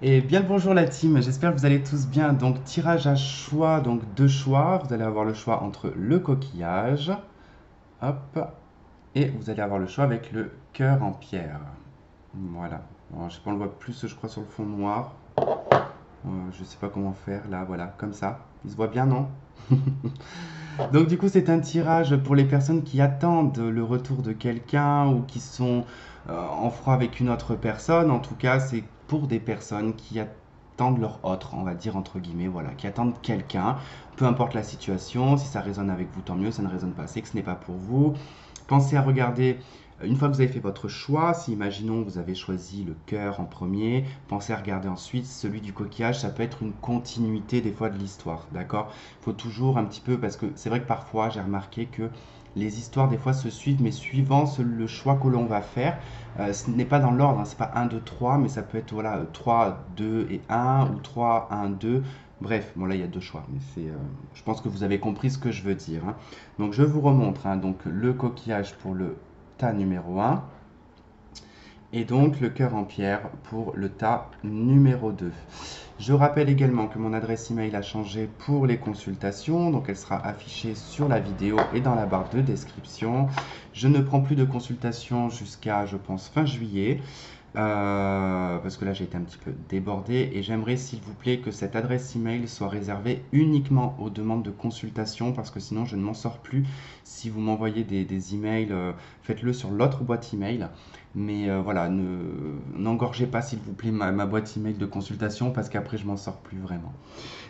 Et bien le bonjour la team, j'espère que vous allez tous bien. Donc tirage à choix, donc deux choix. Vous allez avoir le choix entre le coquillage, hop, et vous allez avoir le choix avec le cœur en pierre. Voilà. Alors, je sais pas, on le voit plus, je crois, sur le fond noir. Je sais pas comment faire là, voilà, comme ça. Il se voit bien, non? Donc du coup, c'est un tirage pour les personnes qui attendent le retour de quelqu'un ou qui sont en froid avec une autre personne. En tout cas, c'est pour des personnes qui attendent leur autre, on va dire entre guillemets, voilà, qui attendent quelqu'un, peu importe la situation. Si ça résonne avec vous, tant mieux. Ça ne résonne pas, c'est que ce n'est pas pour vous. Pensez à regarder, une fois que vous avez fait votre choix, si imaginons vous avez choisi le cœur en premier, pensez à regarder ensuite celui du coquillage, ça peut être une continuité des fois de l'histoire, d'accord? Il faut toujours un petit peu, parce que c'est vrai que parfois j'ai remarqué que les histoires des fois se suivent, mais suivant le choix que l'on va faire, ce n'est pas dans l'ordre, hein, c'est pas un 2 3 mais ça peut être voilà, 3 2 et un ou 3 1 deux. Bref, bon là il y a deux choix, mais je pense que vous avez compris ce que je veux dire, hein. Donc je vous remontre, hein, donc le coquillage pour le tas numéro un et donc le cœur en pierre pour le tas numéro 2. Je rappelle également que mon adresse email a changé pour les consultations, donc elle sera affichée sur la vidéo et dans la barre de description. Je ne prends plus de consultations jusqu'à, je pense, fin juillet. Parce que là j'ai été un petit peu débordé et j'aimerais s'il vous plaît que cette adresse email soit réservée uniquement aux demandes de consultation parce que sinon je ne m'en sors plus. Si vous m'envoyez des emails, faites-le sur l'autre boîte email. Mais voilà, n'engorgez pas s'il vous plaît ma boîte email de consultation parce qu'après je m'en sors plus vraiment.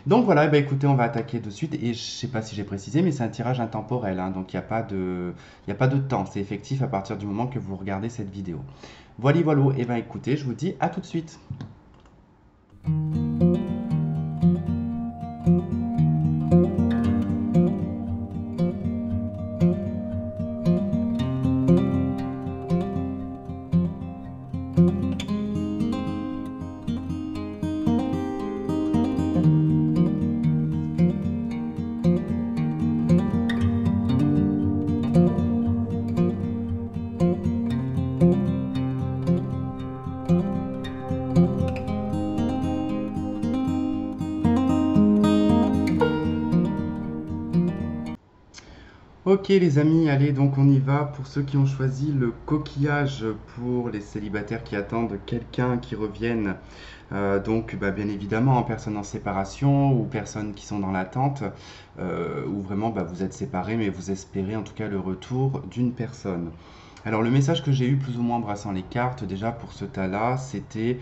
Donc voilà, eh ben, écoutez, on va attaquer de suite et je sais pas si j'ai précisé, mais c'est un tirage intemporel, hein, donc il y a pas de temps, c'est effectif à partir du moment que vous regardez cette vidéo. Voilà, voilà, et ben écoutez, je vous dis à tout de suite. Ok les amis, allez donc on y va. Pour ceux qui ont choisi le coquillage pour les célibataires qui attendent quelqu'un qui revienne, donc bah, bien évidemment en personnes en séparation ou personnes qui sont dans l'attente, ou vraiment bah, vous êtes séparés mais vous espérez en tout cas le retour d'une personne. Alors le message que j'ai eu plus ou moins en brassant les cartes déjà pour ce tas-là, c'était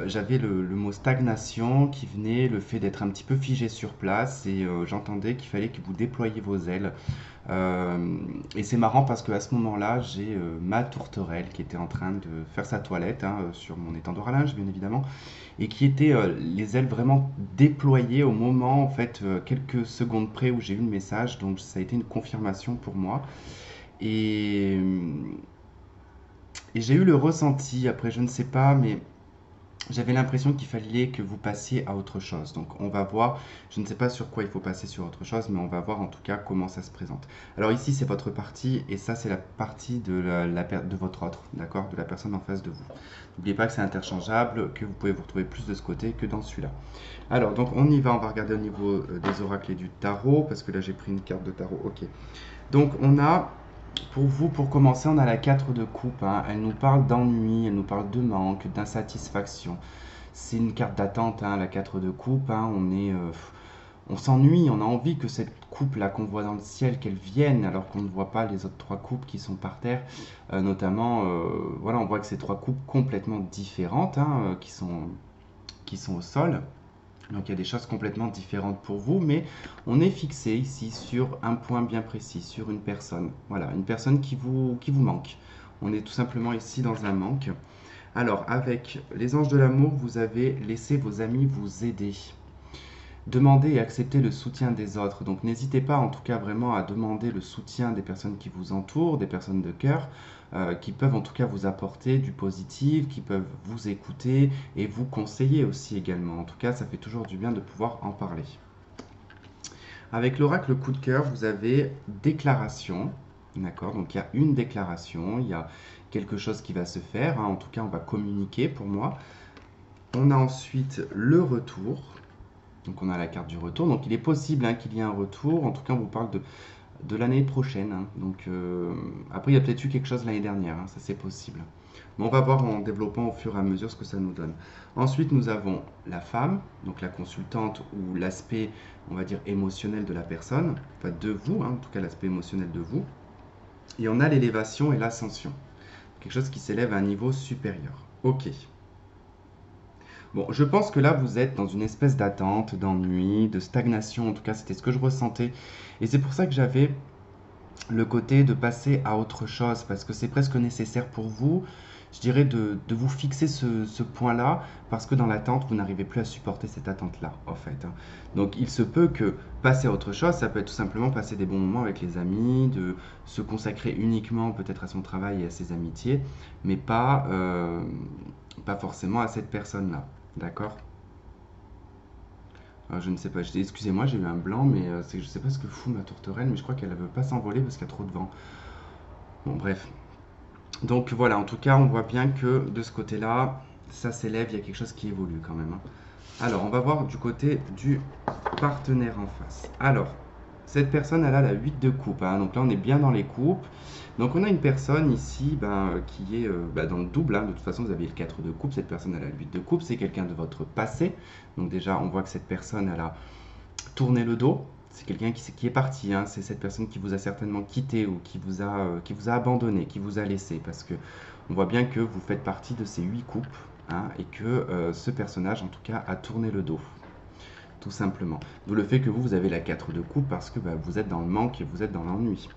j'avais le mot stagnation qui venait, le fait d'être un petit peu figé sur place et j'entendais qu'il fallait que vous déployiez vos ailes. Et c'est marrant parce qu'à ce moment-là, j'ai ma tourterelle qui était en train de faire sa toilette hein, sur mon étendoir à linge, bien évidemment, et qui était les ailes vraiment déployées au moment, en fait, quelques secondes près où j'ai eu le message. Donc ça a été une confirmation pour moi. Et, et j'ai eu le ressenti, après je ne sais pas, mais j'avais l'impression qu'il fallait que vous passiez à autre chose. Donc on va voir, je ne sais pas sur quoi il faut passer sur autre chose, mais on va voir en tout cas comment ça se présente. Alors ici c'est votre partie et ça c'est la partie de votre autre, d'accord, de la personne en face de vous. N'oubliez pas que c'est interchangeable, que vous pouvez vous retrouver plus de ce côté que dans celui-là. Alors donc on y va, on va regarder au niveau des oracles et du tarot, parce que là j'ai pris une carte de tarot, ok. Donc on a pour vous, pour commencer, on a la 4 de coupe, hein. Elle nous parle d'ennui, elle nous parle de manque, d'insatisfaction. C'est une carte d'attente, hein, la 4 de coupe, hein. On s'ennuie, on a envie que cette coupe-là qu'on voit dans le ciel, qu'elle vienne, alors qu'on ne voit pas les autres trois coupes qui sont par terre. Notamment, voilà, on voit que c'est trois coupes complètement différentes, hein, qui sont au sol. Donc il y a des choses complètement différentes pour vous, mais on est fixé ici sur un point bien précis, sur une personne. Voilà, une personne qui vous manque. On est tout simplement ici dans un manque. Alors, avec les anges de l'amour, vous avez laissé vos amis vous aider. Demandez et acceptez le soutien des autres. Donc n'hésitez pas en tout cas vraiment à demander le soutien des personnes qui vous entourent, des personnes de cœur, qui peuvent en tout cas vous apporter du positif, qui peuvent vous écouter et vous conseiller aussi également. En tout cas, ça fait toujours du bien de pouvoir en parler. Avec l'oracle coup de cœur, vous avez déclaration. D'accord, donc il y a une déclaration, il y a quelque chose qui va se faire, hein. En tout cas on va communiquer pour moi. On a ensuite le retour. Donc on a la carte du retour. Donc il est possible hein, qu'il y ait un retour. En tout cas, on vous parle de l'année prochaine. Hein. Donc après, il y a peut-être eu quelque chose l'année dernière. Hein. Ça, c'est possible. Mais on va voir en développant au fur et à mesure ce que ça nous donne. Ensuite, nous avons la femme, donc la consultante ou l'aspect, on va dire, émotionnel de la personne. Enfin, de vous, hein, en tout cas l'aspect émotionnel de vous. Et on a l'élévation et l'ascension. Quelque chose qui s'élève à un niveau supérieur. Ok. Bon, je pense que là, vous êtes dans une espèce d'attente, d'ennui, de stagnation. En tout cas, c'était ce que je ressentais. Et c'est pour ça que j'avais le côté de passer à autre chose, parce que c'est presque nécessaire pour vous, je dirais, de vous fixer ce point-là, parce que dans l'attente, vous n'arrivez plus à supporter cette attente-là, en fait. Hein. Donc, il se peut que passer à autre chose, ça peut être tout simplement passer des bons moments avec les amis, de se consacrer uniquement peut-être à son travail et à ses amitiés, mais pas forcément à cette personne-là. D'accord? Je ne sais pas, excusez-moi, j'ai eu un blanc, mais je ne sais pas ce que fout ma tourterelle, mais je crois qu'elle ne veut pas s'envoler parce qu'il y a trop de vent. Bon, bref. Donc voilà, en tout cas, on voit bien que de ce côté-là, ça s'élève, il y a quelque chose qui évolue quand même. Hein. Alors, on va voir du côté du partenaire en face. Alors, cette personne, elle a la 8 de coupe. Hein. Donc là, on est bien dans les coupes. Donc on a une personne ici qui est dans le double. Hein. De toute façon, vous avez le 4 de coupe. Cette personne, elle a le 8 de coupe. C'est quelqu'un de votre passé. Donc déjà, on voit que cette personne, elle a tourné le dos. C'est quelqu'un qui est parti. Hein. C'est cette personne qui vous a certainement quitté ou qui vous a abandonné, qui vous a laissé. Parce que on voit bien que vous faites partie de ces 8 coupes. Hein, et que ce personnage, en tout cas, a tourné le dos. Tout simplement. D'où le fait que vous avez la 4 de coupe parce que vous êtes dans le manque et vous êtes dans l'ennui.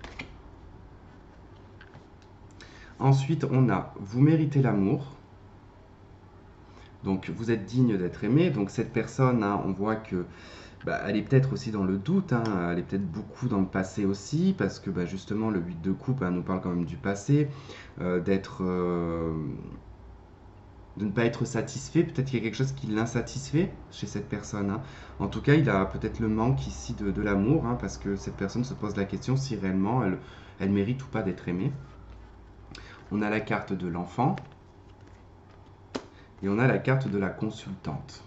Ensuite, on a vous méritez l'amour. Donc, vous êtes digne d'être aimé. Donc, cette personne, hein, on voit que elle est peut-être aussi dans le doute. Hein, elle est peut-être beaucoup dans le passé aussi parce que justement, le 8 de coupe nous parle quand même du passé, de ne pas être satisfait. Peut-être qu'il y a quelque chose qui l'insatisfait chez cette personne. Hein. En tout cas, il a peut-être le manque ici de l'amour, hein, parce que cette personne se pose la question si réellement elle mérite ou pas d'être aimée. On a la carte de l'enfant et on a la carte de la consultante.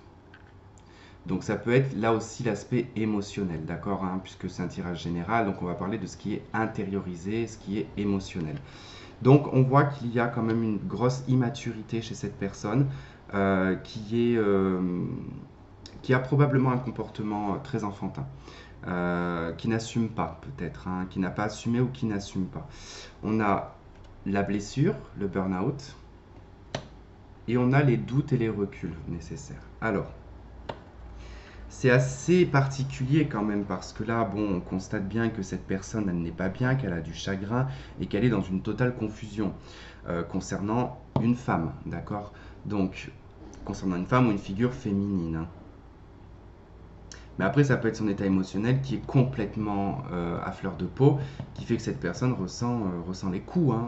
Donc ça peut être là aussi l'aspect émotionnel, d'accord, hein, puisque c'est un tirage général, donc on va parler de ce qui est intériorisé, ce qui est émotionnel. Donc on voit qu'il y a quand même une grosse immaturité chez cette personne qui a probablement un comportement très enfantin, qui n'assume pas peut-être, hein, qui n'a pas assumé ou qui n'assume pas. On a la blessure, le burn-out, et on a les doutes et les reculs nécessaires. Alors, c'est assez particulier quand même parce que là, on constate bien que cette personne, elle n'est pas bien, qu'elle a du chagrin et qu'elle est dans une totale confusion concernant une femme, d'accord? Donc, concernant une femme ou une figure féminine. Hein. Mais après, ça peut être son état émotionnel qui est complètement à fleur de peau, qui fait que cette personne ressent les coups, hein,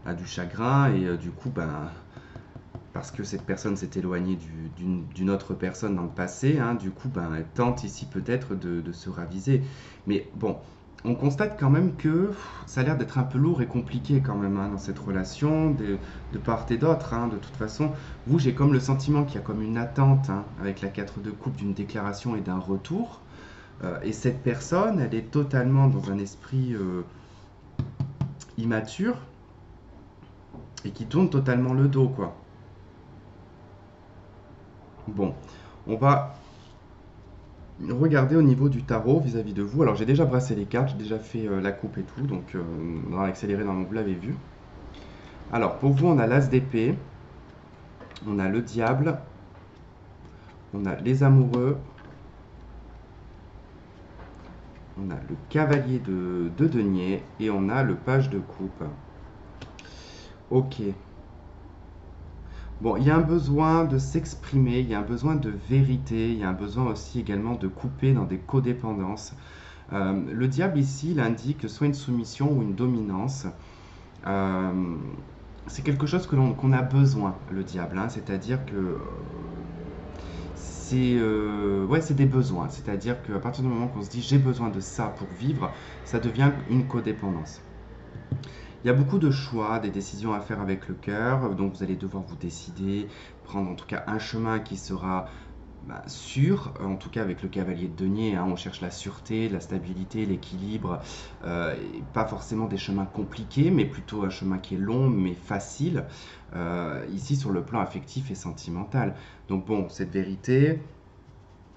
a du chagrin et du coup, parce que cette personne s'est éloignée d'une autre personne dans le passé, hein, du coup, elle tente ici peut-être de se raviser. Mais bon, on constate quand même que ça a l'air d'être un peu lourd et compliqué quand même hein, dans cette relation, de part et d'autre. Hein, de toute façon, vous, j'ai comme le sentiment qu'il y a comme une attente hein, avec la 4 de coupe d'une déclaration et d'un retour. Et cette personne, elle est totalement dans un esprit immature et qui tourne totalement le dos, quoi. Bon, on va regarder au niveau du tarot vis-à-vis de vous. Alors j'ai déjà brassé les cartes, j'ai déjà fait la coupe et tout, donc dans l'accéléré, vous l'avez vu. Alors pour vous, on a l'as d'épée, on a le diable, on a les amoureux, on a le cavalier de denier et on a le page de coupe. Ok. Bon, il y a un besoin de s'exprimer, il y a un besoin de vérité, il y a un besoin aussi également de couper dans des codépendances. Le diable ici, il indique soit une soumission ou une dominance. C'est quelque chose qu'on a besoin, le diable, hein, c'est-à-dire que c'est des besoins, c'est-à-dire qu'à partir du moment qu'on se dit j'ai besoin de ça pour vivre, ça devient une codépendance. Il y a beaucoup de choix, des décisions à faire avec le cœur, donc vous allez devoir vous décider, prendre en tout cas un chemin qui sera sûr, en tout cas avec le cavalier de denier, hein, on cherche la sûreté, la stabilité, l'équilibre, et pas forcément des chemins compliqués, mais plutôt un chemin qui est long mais facile, ici sur le plan affectif et sentimental. Donc bon, cette vérité,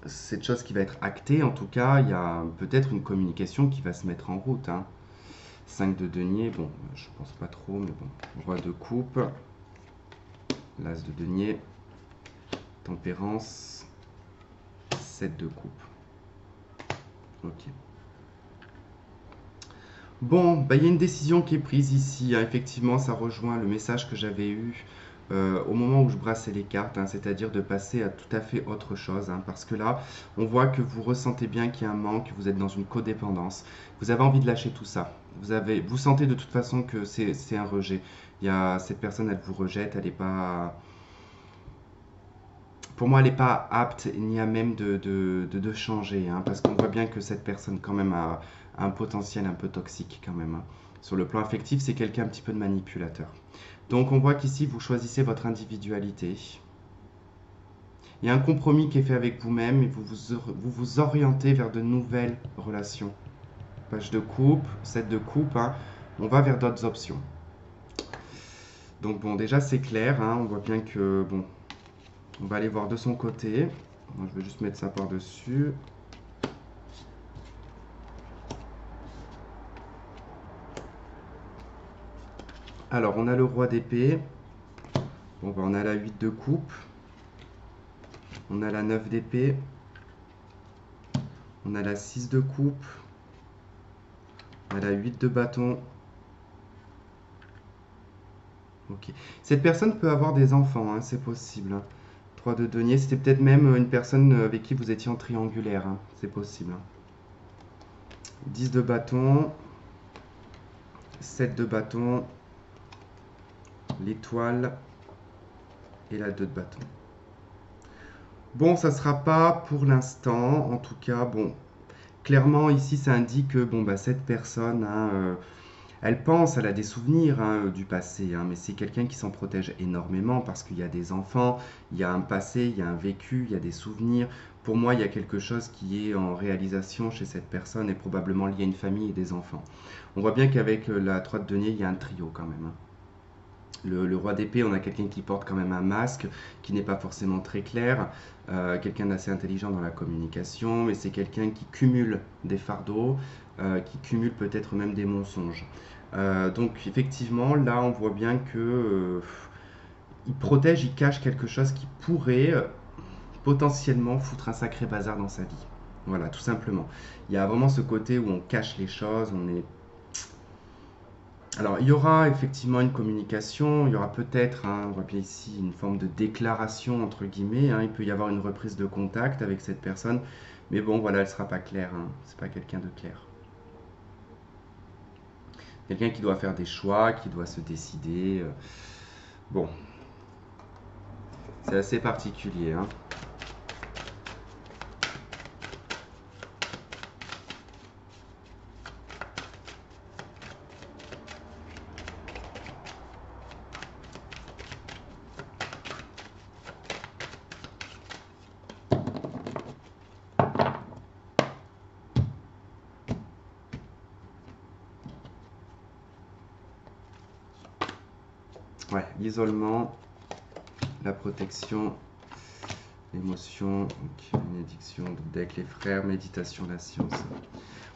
cette chose qui va être actée, en tout cas, il y a peut-être une communication qui va se mettre en route, hein. 5 de denier, bon, je pense pas trop, mais bon. Roi de coupe, l'as de denier, tempérance, 7 de coupe. Ok. Bon, bah, il y a une décision qui est prise ici, hein. Effectivement, ça rejoint le message que j'avais eu au moment où je brassais les cartes, hein, c'est-à-dire de passer à tout à fait autre chose, hein, parce que là, on voit que vous ressentez bien qu'il y a un manque, que vous êtes dans une codépendance, vous avez envie de lâcher tout ça. Vous sentez de toute façon que c'est un rejet. Cette personne, elle vous rejette, elle n'est pas, pour moi, elle n'est pas apte ni à même de changer, hein, parce qu'on voit bien que cette personne quand même a un potentiel un peu toxique quand même, hein. Sur le plan affectif, c'est quelqu'un un petit peu de manipulateur. Donc on voit qu'ici, vous choisissez votre individualité. Il y a un compromis qui est fait avec vous-même et vous orientez vers de nouvelles relations. Page de coupe, 7 de coupe, hein, on va vers d'autres options. Donc bon, déjà c'est clair, hein, on voit bien que, bon, on va aller voir de son côté. Moi, je vais juste mettre ça par-dessus. Alors, on a le roi d'épée. Bon, bah, on a la 8 de coupe. On a la 9 d'épée. On a la 6 de coupe. On a la 8 de bâton. Ok. Cette personne peut avoir des enfants, hein, c'est possible, hein. 3 de denier, c'était peut-être même une personne avec qui vous étiez en triangulaire, hein, c'est possible, hein. 10 de bâton. 7 de bâton. L'étoile. Et la 2 de bâton. Bon, ça ne sera pas pour l'instant, en tout cas, bon, clairement ici ça indique que bon, bah, cette personne, hein, elle pense, elle a des souvenirs, hein, du passé, hein, mais c'est quelqu'un qui s'en protège énormément parce qu'il y a des enfants, il y a un passé, il y a un vécu, il y a des souvenirs. Pour moi, il y a quelque chose qui est en réalisation chez cette personne et probablement lié à une famille et des enfants. On voit bien qu'avec la 3 de denier, il y a un trio quand même, hein. Le roi d'épée, on a quelqu'un qui porte quand même un masque, qui n'est pas forcément très clair, quelqu'un d'assez intelligent dans la communication, mais c'est quelqu'un qui cumule des fardeaux, qui cumule peut-être même des mensonges. Donc effectivement, là on voit bien que il protège, il cache quelque chose qui pourrait potentiellement foutre un sacré bazar dans sa vie. Voilà, tout simplement. Il y a vraiment ce côté où on cache les choses, on est. Alors, il y aura effectivement une communication, il y aura peut-être, hein, on voit bien ici, une forme de déclaration, entre guillemets, hein. Il peut y avoir une reprise de contact avec cette personne, mais bon, voilà, elle ne sera pas claire, hein. C'est pas quelqu'un de clair. Quelqu'un qui doit faire des choix, qui doit se décider. Bon, c'est assez particulier, hein. Ouais, l'isolement, la protection, l'émotion, bénédiction, avec les frères, méditation, la science.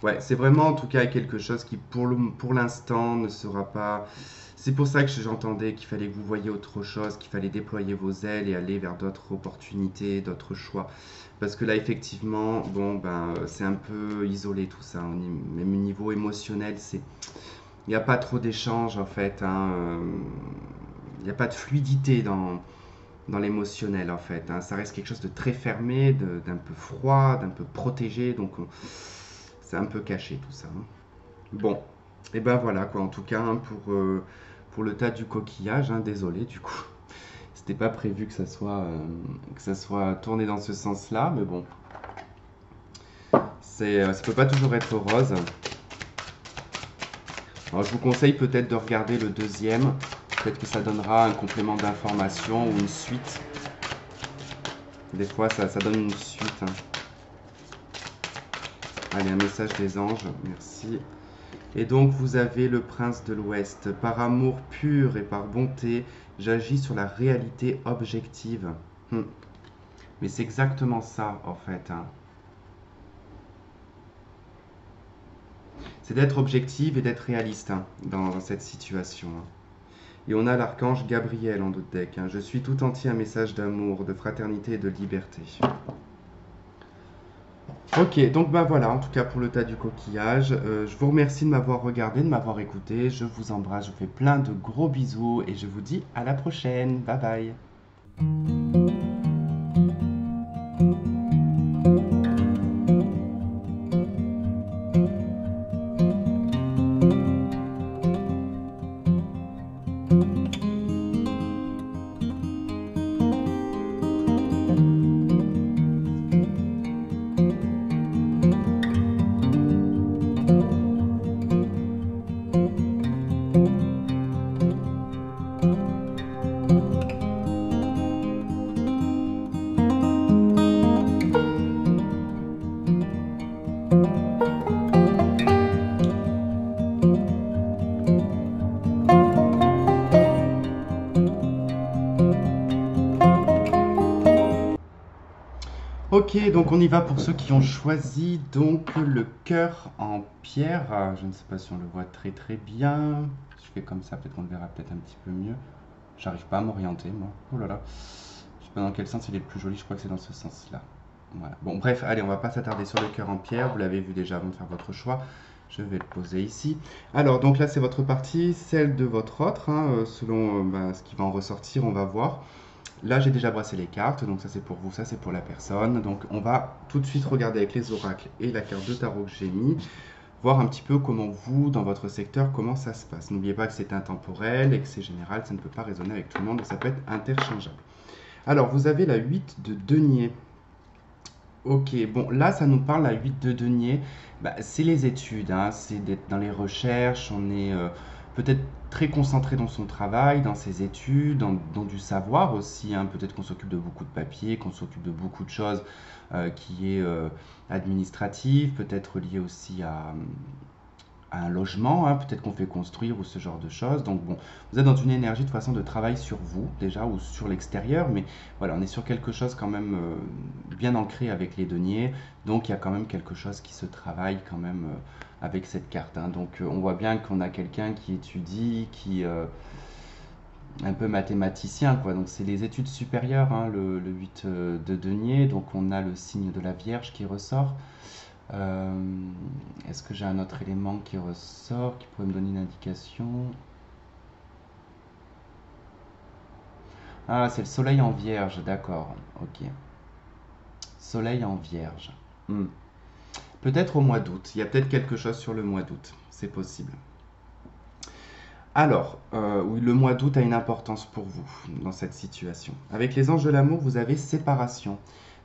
Ouais, c'est vraiment en tout cas quelque chose qui pour l'instant ne sera pas. C'est pour ça que j'entendais qu'il fallait que vous voyiez autre chose, qu'il fallait déployer vos ailes et aller vers d'autres opportunités, d'autres choix. Parce que là, effectivement, bon, ben, c'est un peu isolé tout ça. Même au niveau émotionnel, il n'y a pas trop d'échanges en fait, hein. Il n'y a pas de fluidité dans l'émotionnel en fait, hein. Ça reste quelque chose de très fermé, d'un peu froid, d'un peu protégé. Donc c'est un peu caché tout ça, hein. Bon, et ben voilà quoi, en tout cas, hein, pour le tas du coquillage, hein, désolé du coup. C'était pas prévu que ça soit tourné dans ce sens-là, mais bon, ça peut pas toujours être rose. Alors, je vous conseille peut-être de regarder le deuxième. Peut-être que ça donnera un complément d'information ou une suite. Des fois, ça donne une suite, hein. Allez, un message des anges, merci. Et donc, vous avez le prince de l'Ouest. Par amour pur et par bonté, j'agis sur la réalité objective. Hmm. Mais c'est exactement ça, en fait, hein. C'est d'être objective et d'être réaliste, hein, dans cette situation, hein. Et on a l'archange Gabriel en d'autres deck, hein. Je suis tout entier un message d'amour, de fraternité et de liberté. Ok, donc bah voilà, en tout cas pour le tas du coquillage. Je vous remercie de m'avoir regardé, de m'avoir écouté. Je vous embrasse, je vous fais plein de gros bisous et je vous dis à la prochaine. Bye bye. Ok, donc on y va pour ceux qui ont choisi donc le cœur en pierre. Ah, je ne sais pas si on le voit très très bien. Je fais comme ça, peut-être qu'on le verra peut-être un petit peu mieux. J'arrive pas à m'orienter, moi. Oh là là. Je sais pas dans quel sens il est le plus joli, je crois que c'est dans ce sens-là. Voilà. Bon, bref, allez, on va pas s'attarder sur le cœur en pierre. Vous l'avez vu déjà avant de faire votre choix. Je vais le poser ici. Alors, donc là, c'est votre partie, celle de votre autre, hein, selon bah, ce qui va en ressortir, on va voir. Là, j'ai déjà brassé les cartes, donc ça c'est pour vous, ça c'est pour la personne. Donc on va tout de suite regarder avec les oracles et la carte de tarot que j'ai mis, voir un petit peu comment vous, dans votre secteur, comment ça se passe. N'oubliez pas que c'est intemporel et que c'est général, ça ne peut pas résonner avec tout le monde et ça peut être interchangeable. Alors, vous avez la 8 de denier. Ok, bon, là, ça nous parle, la 8 de denier. Bah, c'est les études, hein, c'est d'être dans les recherches, on est peut-être très concentré dans son travail, dans ses études, dans du savoir aussi, hein. Peut-être qu'on s'occupe de beaucoup de papiers, qu'on s'occupe de beaucoup de choses qui est administrative, peut-être lié aussi à un logement, hein, peut-être qu'on fait construire ou ce genre de choses. Donc bon, vous êtes dans une énergie de façon de travail sur vous déjà ou sur l'extérieur, mais voilà, on est sur quelque chose quand même bien ancré avec les deniers, donc il y a quand même quelque chose qui se travaille quand même avec cette carte, hein. Donc on voit bien qu'on a quelqu'un qui étudie, qui un peu mathématicien, quoi. Donc c'est les études supérieures, hein, le 8 de denier, donc on a le signe de la Vierge qui ressort. Euh, Est-ce que j'ai un autre élément qui ressort, qui pourrait me donner une indication? Ah, c'est le soleil en vierge, d'accord. Ok. Soleil en vierge. Hmm. Peut-être au mois d'août. Il y a peut-être quelque chose sur le mois d'août. C'est possible. Alors, oui, le mois d'août a une importance pour vous dans cette situation. Avec les anges de l'amour, vous avez séparation.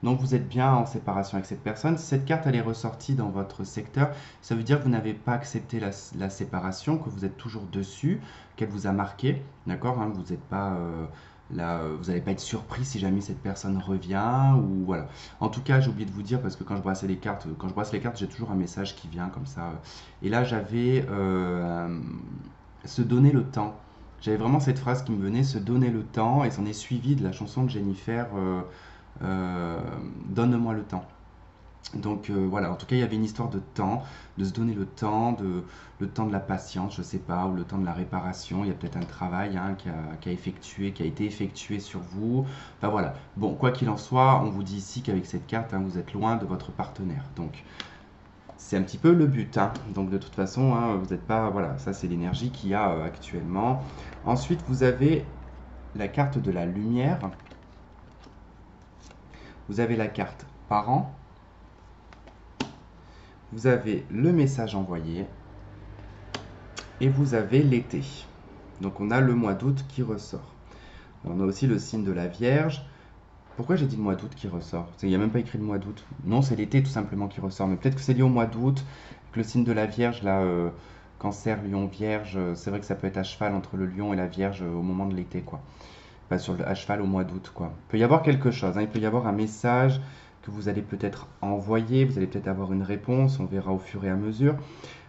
Donc vous êtes bien en séparation avec cette personne. Si cette carte elle est ressortie dans votre secteur, ça veut dire que vous n'avez pas accepté la séparation, que vous êtes toujours dessus, qu'elle vous a marqué, d'accord, hein, vous n'êtes pas là, vous n'allez pas être surpris si jamais cette personne revient ou voilà. En tout cas, j'ai oublié de vous dire parce que quand je brasse les cartes, j'ai toujours un message qui vient comme ça. Et là, j'avais se donner le temps. J'avais vraiment cette phrase qui me venait, se donner le temps, et s'en est suivi de la chanson de Jennifer, euh, Donne-moi le temps. Donc voilà, en tout cas, il y avait une histoire de temps, de se donner le temps de la patience, je sais pas, ou le temps de la réparation. Il y a peut-être un travail, hein, qui a été effectué sur vous. Enfin voilà. Bon, quoi qu'il en soit, on vous dit ici qu'avec cette carte, hein, vous êtes loin de votre partenaire. Donc c'est un petit peu le but, hein. Donc de toute façon, hein, vous n'êtes pas. Voilà, ça c'est l'énergie qu'il y a actuellement. Ensuite, vous avez la carte de la lumière. Vous avez la carte parent. Vous avez le message envoyé. Et vous avez l'été. Donc on a le mois d'août qui ressort. On a aussi le signe de la Vierge. Pourquoi j'ai dit le mois d'août qui ressort? Il n'y a même pas écrit le mois d'août. Non, c'est l'été tout simplement qui ressort. Mais peut-être que c'est lié au mois d'août, que le signe de la Vierge, là, Cancer, Lion, Vierge, c'est vrai que ça peut être à cheval entre le Lion et la Vierge au moment de l'été, quoi. Pas sur à cheval au mois d'août, quoi. Il peut y avoir quelque chose, hein, il peut y avoir un message que vous allez peut-être envoyer, vous allez peut-être avoir une réponse, on verra au fur et à mesure.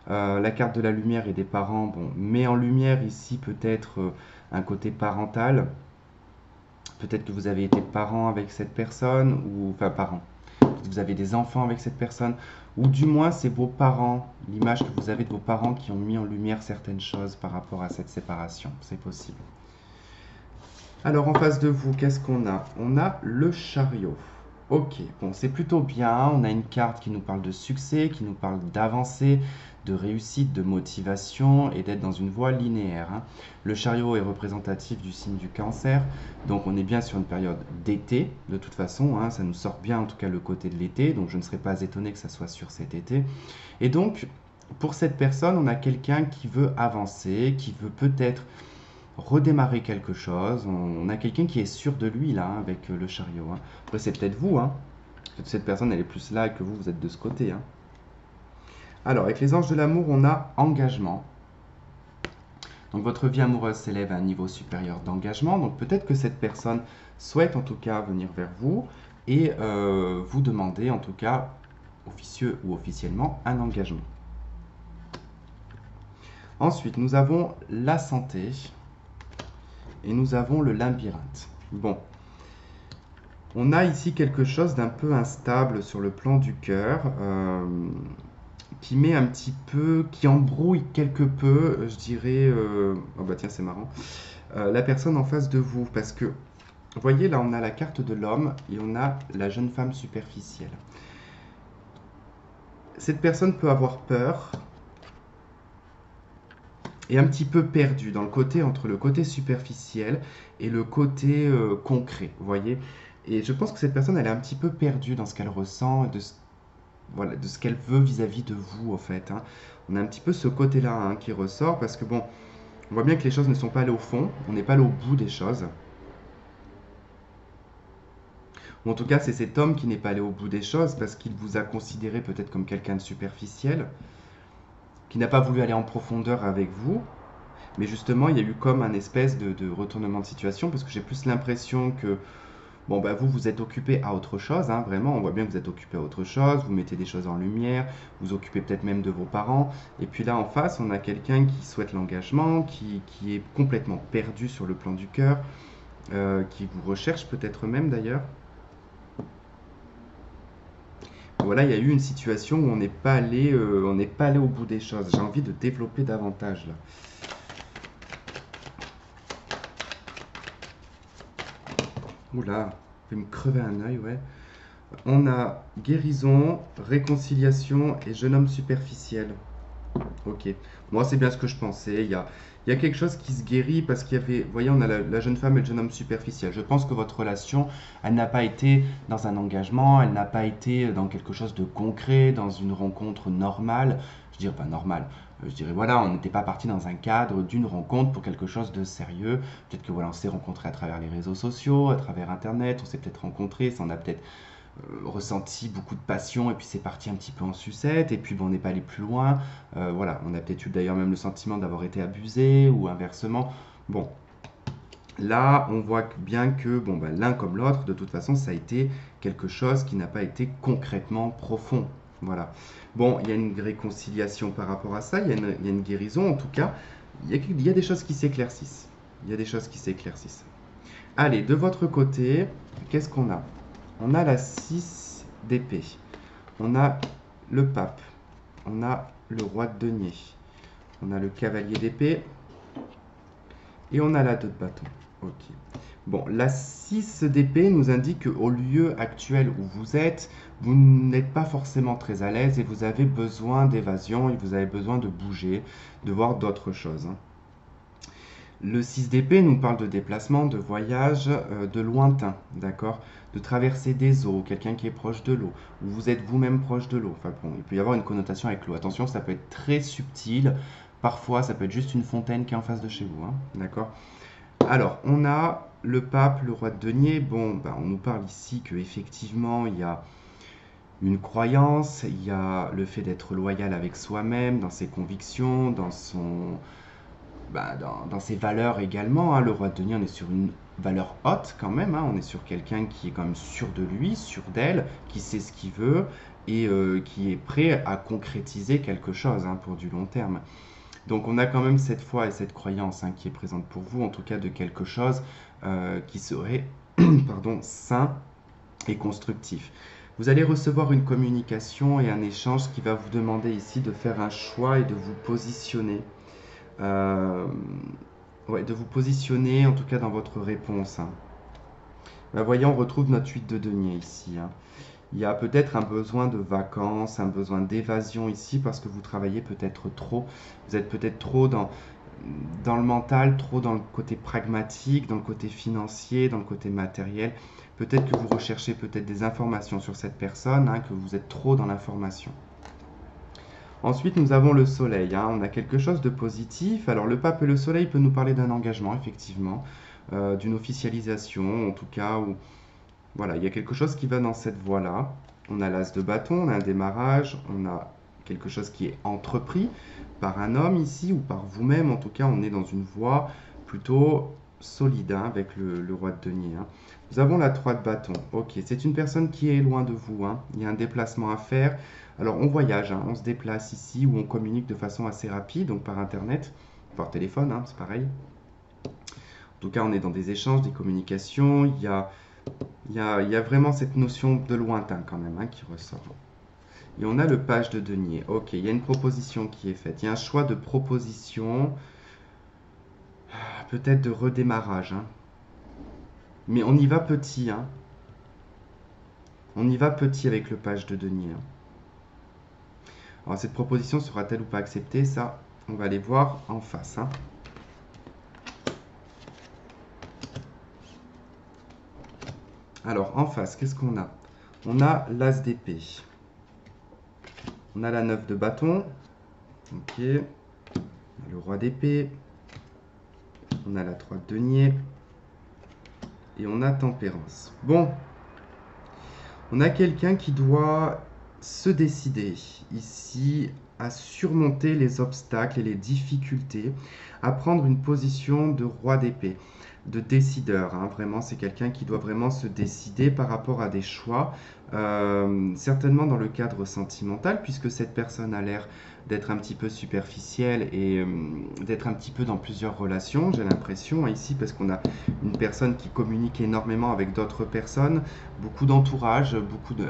La carte de la lumière et des parents, bon, met en lumière ici peut-être un côté parental. Peut-être que vous avez été parent avec cette personne, ou enfin parent. Vous avez des enfants avec cette personne, ou du moins c'est vos parents, l'image que vous avez de vos parents qui ont mis en lumière certaines choses par rapport à cette séparation. C'est possible. Alors en face de vous, qu'est-ce qu'on a? On a le chariot. Ok, bon, c'est plutôt bien. On a une carte qui nous parle de succès, qui nous parle d'avancée, de réussite, de motivation et d'être dans une voie linéaire, hein. Le chariot est représentatif du signe du Cancer, donc on est bien sur une période d'été, de toute façon, hein, ça nous sort bien en tout cas le côté de l'été, donc je ne serais pas étonné que ça soit sur cet été. Et donc, pour cette personne, on a quelqu'un qui veut avancer, qui veut peut-être redémarrer quelque chose. On a quelqu'un qui est sûr de lui là, hein, avec le chariot, hein. Après, c'est peut-être vous, hein. Peut-être cette personne, elle est plus là et que vous êtes de ce côté, hein. Alors, avec les anges de l'amour, on a engagement. Donc, votre vie amoureuse s'élève à un niveau supérieur d'engagement. Donc, peut-être que cette personne souhaite en tout cas venir vers vous et vous demander en tout cas, officieux ou officiellement, un engagement. Ensuite, nous avons la santé et nous avons le labyrinthe. Bon, on a ici quelque chose d'un peu instable sur le plan du cœur, qui met un petit peu, qui embrouille quelque peu, je dirais, oh bah tiens c'est marrant, la personne en face de vous, parce que, vous voyez là on a la carte de l'homme et on a la jeune femme superficielle. Cette personne peut avoir peur et un petit peu perdue dans le côté, entre le côté superficiel et le côté concret, vous voyez. Et je pense que cette personne, elle est un petit peu perdue dans ce qu'elle ressent, voilà, de ce qu'elle veut vis-à-vis de vous, en fait, hein. On a un petit peu ce côté-là, hein, qui ressort, parce que bon, on voit bien que les choses ne sont pas allées au fond, on n'est pas allé au bout des choses. Ou en tout cas, c'est cet homme qui n'est pas allé au bout des choses, parce qu'il vous a considéré peut-être comme quelqu'un de superficiel, qui n'a pas voulu aller en profondeur avec vous. Mais justement, il y a eu comme un espèce de retournement de situation, parce que j'ai plus l'impression que bon, bah, vous, vous êtes occupé à autre chose, hein, vraiment, on voit bien que vous êtes occupé à autre chose, vous mettez des choses en lumière, vous occupez peut-être même de vos parents, et puis là, en face, on a quelqu'un qui souhaite l'engagement, qui est complètement perdu sur le plan du cœur, qui vous recherche peut-être même d'ailleurs. Voilà, il y a eu une situation où on n'est pas allé au bout des choses. J'ai envie de développer davantage là. Oula, vous pouvez me crever un œil, ouais. On a guérison, réconciliation et jeune homme superficiel. Ok. Moi, c'est bien ce que je pensais. Il y a quelque chose qui se guérit parce qu'il y avait. Vous voyez, on a la jeune femme et le jeune homme superficiel. Je pense que votre relation, elle n'a pas été dans un engagement, elle n'a pas été dans quelque chose de concret, dans une rencontre normale. Je dirais pas normale. Je dirais, voilà, on n'était pas parti dans un cadre d'une rencontre pour quelque chose de sérieux. Peut-être que voilà, on s'est rencontrés à travers les réseaux sociaux, à travers Internet, on s'est peut-être rencontrés, ça on a peut-être ressenti beaucoup de passion et puis c'est parti un petit peu en sucette et puis bon, on n'est pas allé plus loin. Voilà, on a peut-être eu d'ailleurs même le sentiment d'avoir été abusé ou inversement. Bon, là on voit bien que bon, bah, l'un comme l'autre, de toute façon, ça a été quelque chose qui n'a pas été concrètement profond. Voilà. Bon, il y a une réconciliation par rapport à ça, il y a une guérison en tout cas. Il y a des choses qui s'éclaircissent. Il y a des choses qui s'éclaircissent. Allez, de votre côté, qu'est-ce qu'on a? On a la 6 d'épée, on a le pape, on a le roi de denier, on a le cavalier d'épée et on a la 2 de bâton. Ok. Bon, la 6 d'épée nous indique qu'au lieu actuel où vous êtes, vous n'êtes pas forcément très à l'aise et vous avez besoin d'évasion et vous avez besoin de bouger, de voir d'autres choses, hein. Le 6 d'épée nous parle de déplacement, de voyage, de lointain, d'accord? De traverser des eaux, quelqu'un qui est proche de l'eau, ou vous êtes vous-même proche de l'eau. Enfin bon, il peut y avoir une connotation avec l'eau. Attention, ça peut être très subtil. Parfois, ça peut être juste une fontaine qui est en face de chez vous, hein, d'accord? Alors, on a le pape, le roi de denier. Bon, ben, on nous parle ici qu'effectivement, il y a une croyance, il y a le fait d'être loyal avec soi-même, dans ses convictions, dans son, dans ses valeurs également, hein. Le roi de denier, on est sur une valeur haute quand même, hein. On est sur quelqu'un qui est quand même sûr de lui, sûr d'elle, qui sait ce qu'il veut et qui est prêt à concrétiser quelque chose, hein, pour du long terme. Donc on a quand même cette foi et cette croyance, hein, qui est présente pour vous, en tout cas de quelque chose qui serait pardon, sain et constructif. Vous allez recevoir une communication et un échange qui va vous demander ici de faire un choix et de vous positionner. Euh, ouais, de vous positionner en tout cas dans votre réponse, hein. Voyez, on retrouve notre 8 de denier ici, hein. Il y a peut-être un besoin de vacances, un besoin d'évasion ici parce que vous travaillez peut-être trop. Vous êtes peut-être trop dans le mental, trop dans le côté pragmatique, dans le côté financier, dans le côté matériel. Peut-être que vous recherchez peut-être des informations sur cette personne, hein, que vous êtes trop dans l'information. Ensuite, nous avons le soleil, hein. On a quelque chose de positif. Alors, le pape et le soleil peut nous parler d'un engagement, effectivement, d'une officialisation, en tout cas, où voilà, il y a quelque chose qui va dans cette voie-là. On a l'as de bâton, on a un démarrage, on a quelque chose qui est entrepris par un homme ici, ou par vous-même. En tout cas, on est dans une voie plutôt solide, hein, avec le roi de denier, hein. Nous avons la 3 de bâton. Ok, c'est une personne qui est loin de vous, hein. Il y a un déplacement à faire. Alors, on voyage, hein, on se déplace ici, ou on communique de façon assez rapide, donc par Internet, par téléphone, hein, c'est pareil. En tout cas, on est dans des échanges, des communications. Il y a vraiment cette notion de lointain quand même, hein, qui ressort. Et on a le page de denier. Ok, il y a une proposition qui est faite. Il y a un choix de proposition, peut-être de redémarrage, hein. Mais on y va petit, hein. On y va petit avec le page de denier, hein. Alors cette proposition sera-t-elle ou pas acceptée? Ça, on va aller voir en face, hein. Alors en face, qu'est-ce qu'on a? On a l'as d'épée. On a la 9 de bâton. Ok. On a le roi d'épée. On a la 3 de denier. Et on a tempérance. Bon, on a quelqu'un qui doit se décider ici à surmonter les obstacles et les difficultés, à prendre une position de roi d'épée, de décideur, hein. Vraiment, c'est quelqu'un qui doit vraiment se décider par rapport à des choix, certainement dans le cadre sentimental, puisque cette personne a l'air d'être un petit peu superficielle et d'être un petit peu dans plusieurs relations, j'ai l'impression, hein, ici, parce qu'on a une personne qui communique énormément avec d'autres personnes, beaucoup d'entourage,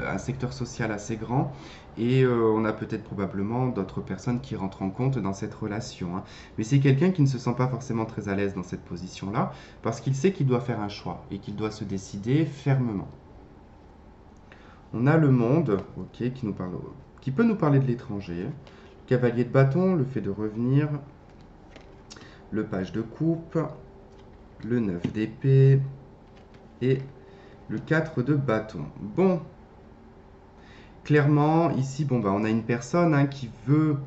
un secteur social assez grand, et on a peut-être probablement d'autres personnes qui rentrent en compte dans cette relation, hein. Mais c'est quelqu'un qui ne se sent pas forcément très à l'aise dans cette position-là, parce qu'il sait qu'il doit faire un choix et qu'il doit se décider fermement. On a le monde, ok, qui peut nous parler de l'étranger. Cavalier de bâton, le fait de revenir. Le page de coupe. Le 9 d'épée. Et le 4 de bâton. Bon, clairement, ici, bon, on a une personne, hein, qui veut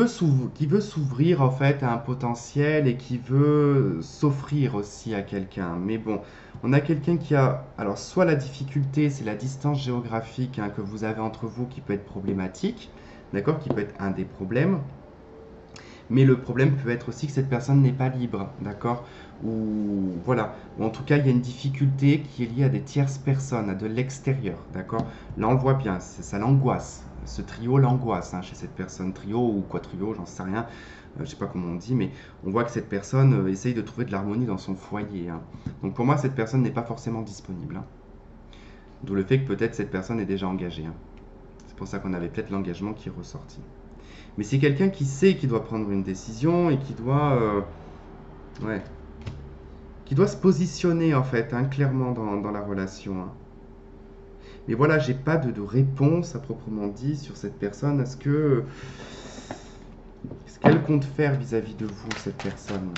s'ouvrir en fait à un potentiel et qui veut s'offrir aussi à quelqu'un. Mais bon, on a quelqu'un qui a, alors soit la difficulté, c'est la distance géographique, hein, que vous avez entre vous qui peut être problématique, d'accord, qui peut être un des problèmes. Mais le problème peut être aussi que cette personne n'est pas libre, d'accord? Ou voilà, ou en tout cas il y a une difficulté qui est liée à des tierces personnes, à de l'extérieur, d'accord? Là on le voit bien, ça l'angoisse. Ce trio l'angoisse, hein, chez cette personne, trio ou quatrio, j'en sais rien, je sais pas comment on dit, mais on voit que cette personne essaye de trouver de l'harmonie dans son foyer, hein. Donc pour moi cette personne n'est pas forcément disponible, hein. D'où le fait que peut-être cette personne est déjà engagée, hein. C'est pour ça qu'on avait peut-être l'engagement qui est ressorti. Mais c'est quelqu'un qui sait qu'il doit prendre une décision et qui doit, ouais, qui doit se positionner en fait, hein, clairement dans la relation, hein. Mais voilà, j'ai pas de réponse à proprement dit sur cette personne. Qu'est-ce qu'elle compte faire vis-à-vis de vous, cette personne?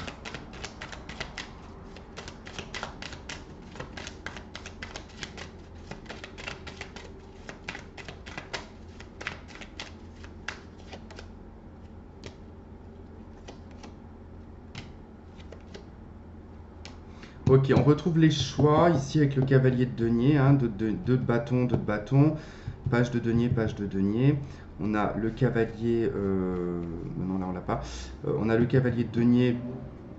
Ok, Ok, on retrouve les choix ici avec le cavalier de denier, hein, deux de bâton, deux de bâton, page de denier, page de denier. On a le cavalier, non là on l'a pas. On a le cavalier de denier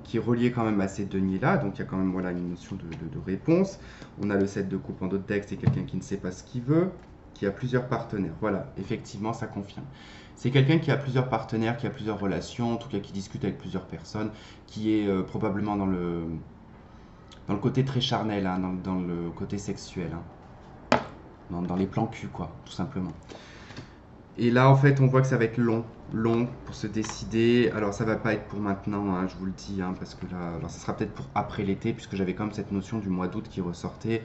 qui est relié quand même à ces deniers-là, donc il y a quand même voilà, une notion de réponse. On a le 7 de coupe en dos de deck, c'est quelqu'un qui ne sait pas ce qu'il veut, qui a plusieurs partenaires. Voilà, effectivement, ça confirme. C'est quelqu'un qui a plusieurs partenaires, qui a plusieurs relations, en tout cas qui discute avec plusieurs personnes, qui est probablement dans le côté très charnel, hein, dans le côté sexuel, hein, dans les plans cul, quoi, tout simplement. Et là, en fait, on voit que ça va être long pour se décider. Alors, ça va pas être pour maintenant, hein, je vous le dis, hein, parce que là, alors, ça sera peut-être pour après l'été, puisque j'avais quand même cette notion du mois d'août qui ressortait.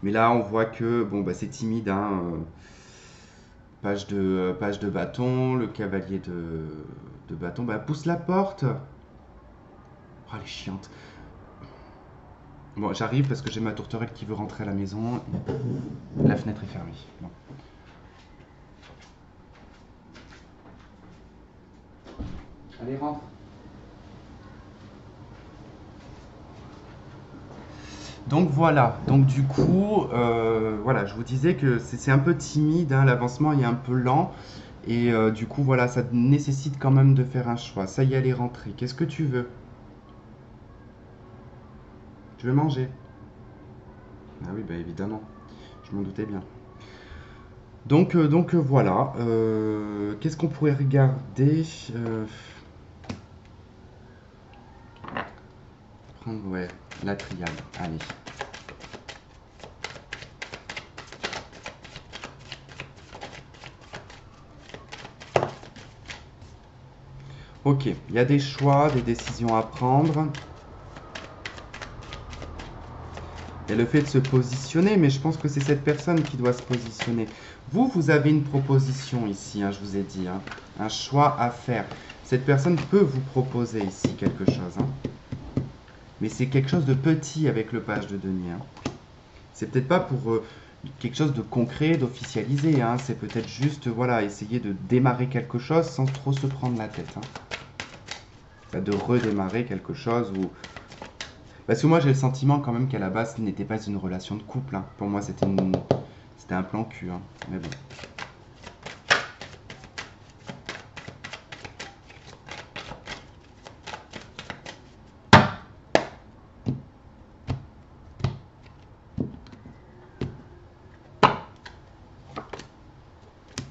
Mais là, on voit que bon, bah, c'est timide, hein, page de bâton, le cavalier de bâton, bah, pousse la porte. Oh, elle est chiante. Bon, j'arrive parce que j'ai ma tourterelle qui veut rentrer à la maison. La fenêtre est fermée. Bon. Allez, rentre. Donc voilà, donc du coup, voilà, je vous disais que c'est un peu timide, hein, l'avancement est un peu lent, et du coup, voilà, ça nécessite quand même de faire un choix. Ça y est, elle est rentrée. Qu'est-ce que tu veux? Tu veux manger? Ah oui, bah évidemment, je m'en doutais bien. Donc voilà, qu'est-ce qu'on pourrait regarder? Prendre, ouais, la triade, allez. Ok, il y a des choix, des décisions à prendre. Il y a le fait de se positionner, mais je pense que c'est cette personne qui doit se positionner. Vous avez une proposition ici, hein, je vous ai dit, hein, un choix à faire. Cette personne peut vous proposer ici quelque chose, hein. Mais c'est quelque chose de petit avec le page de denier, hein. C'est peut-être pas pour quelque chose de concret, d'officialisé, hein. C'est peut-être juste, voilà, essayer de démarrer quelque chose sans trop se prendre la tête, hein. De redémarrer quelque chose ou parce que moi j'ai le sentiment quand même qu'à la base ce n'était pas une relation de couple, hein. Pour moi c'était un plan cul, hein. Mais bon.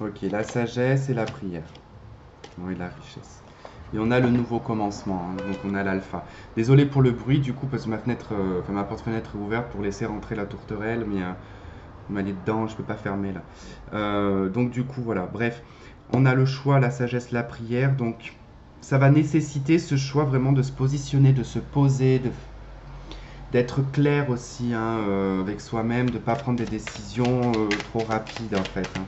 Ok, la sagesse et la prière. Oui, la richesse. Et on a le nouveau commencement, hein. Donc on a l'alpha. Désolé pour le bruit du coup parce que ma porte-fenêtre est ouverte pour laisser rentrer la tourterelle, mais elle est dedans, je peux pas fermer là. Donc du coup voilà, bref, on a le choix, la sagesse, la prière, donc ça va nécessiter ce choix vraiment de se positionner, de se poser, d'être clair aussi, hein, avec soi-même, de ne pas prendre des décisions trop rapides en fait, hein.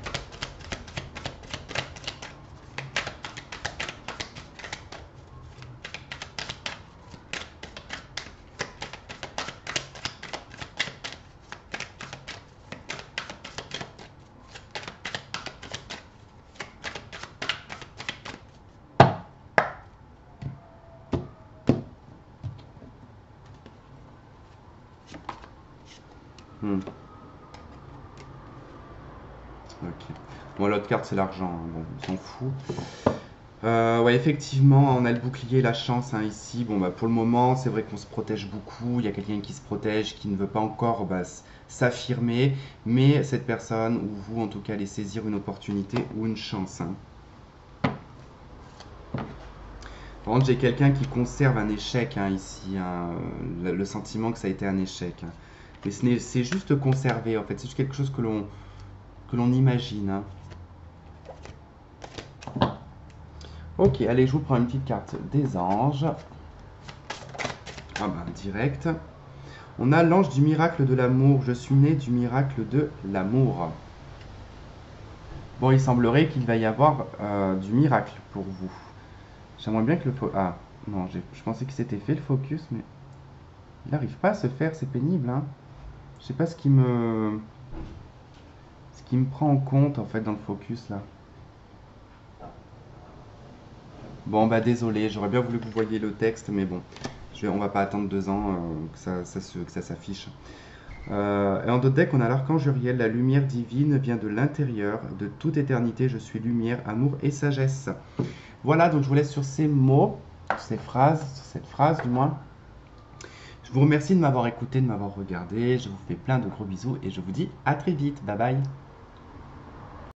Hmm. Ok. Bon, l'autre carte, c'est l'argent, hein. Bon, on s'en fout. Ouais, effectivement, on a le bouclier, la chance, hein, ici. Bon, bah, pour le moment, c'est vrai qu'on se protège beaucoup. Il y a quelqu'un qui se protège, qui ne veut pas encore bah, s'affirmer. Mais cette personne, ou vous en tout cas, allez saisir une opportunité ou une chance, hein. Par contre, j'ai quelqu'un qui conserve un échec, hein, ici, hein, le sentiment que ça a été un échec, hein. Mais c'est juste conservé, en fait. C'est juste quelque chose que l'on imagine, hein. Ok, allez, je vous prends une petite carte des anges. Ah ben, direct. On a l'ange du miracle de l'amour. Je suis né du miracle de l'amour. Bon, il semblerait qu'il va y avoir du miracle pour vous. J'aimerais bien que le... Ah, non, je pensais que c'était fait le focus, mais... Il n'arrive pas à se faire, c'est pénible, hein. Je sais pas ce qui me prend en compte, en fait, dans le focus, là. Bon, bah désolé, j'aurais bien voulu que vous voyiez le texte, mais bon. On va pas attendre 2 ans que ça s'affiche. Et en d'autres decks, on a l'archange Uriel. La lumière divine vient de l'intérieur. De toute éternité, je suis lumière, amour et sagesse. Voilà, donc je vous laisse sur ces mots, ces phrases, sur cette phrase du moins. Je vous remercie de m'avoir écouté, de m'avoir regardé. Je vous fais plein de gros bisous et je vous dis à très vite. Bye bye.